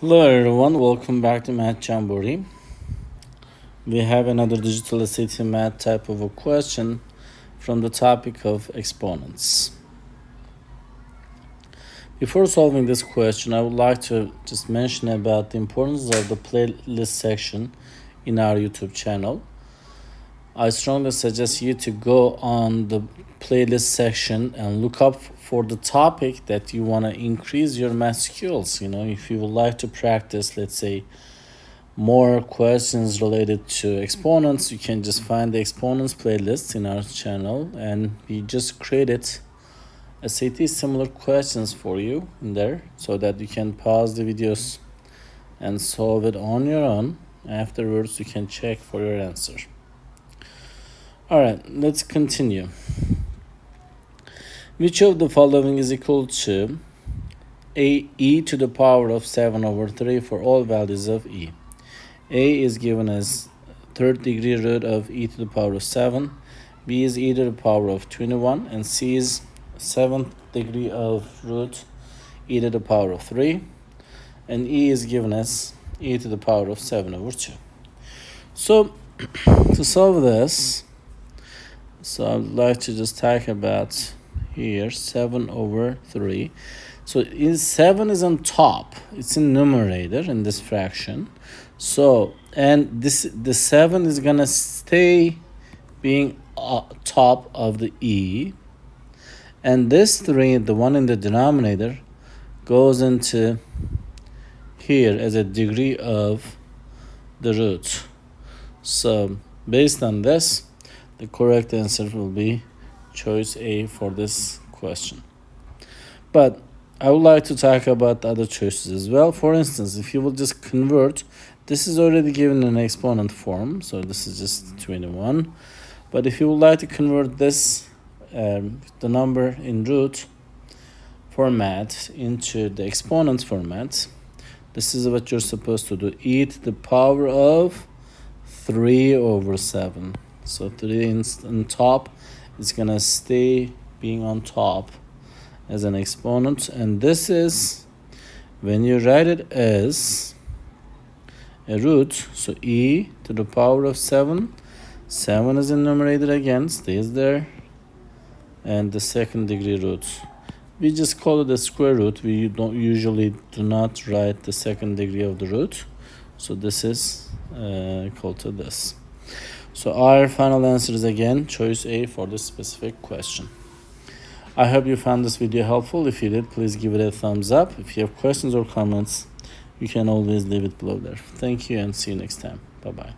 Hello everyone, welcome back to Math Jamboree. We have another digital SAT math type of a question from the topic of exponents. Before solving this question, I would like to just mention about the importance of the playlist section in our YouTube channel. I strongly suggest you to go on the playlist section and look up for the topic that you want to increase your math skills. If you would like to practice, let's say, more questions related to exponents, you can just find the exponents playlist in our channel, and we just created SAT similar questions for you in there so that you can pause the videos and solve it on your own. Afterwards, you can check for your answer. All right, let's continue. Which of the following is equal to e to the power of 7 over 3 for all values of e? A is given as third degree root of e to the power of 7, B is e to the power of 21, and C is 7th degree of root e to the power of 3, and E is given as e to the power of 7 over 2. So, to solve this, I'd like to just talk about here 7 over 3. So 7 is on top, it's in numerator in this fraction. So, and the 7 is gonna stay being top of the e, and this 3, the one in the denominator, goes into here as a degree of the root. So based on this, the correct answer will be choice A for this question. But I would like to talk about the other choices as well. For instance, if you will just convert, this is already given in exponent form, so this is just 21. But if you would like to convert this, the number in root format into the exponent format, this is what you're supposed to do. E to the power of 3 over 7. So 3 on top is going to stay being on top as an exponent. And this is, when you write it as a root, so e to the power of 7. 7 is in numerator again, stays there. And the second degree root. We just call it a square root. We don't usually do not write the second degree of the root. So this is equal to this. So our final answer is again choice A for this specific question. I hope you found this video helpful. If you did, please give it a thumbs up. If you have questions or comments, you can always leave it below there. Thank you and see you next time. Bye-bye.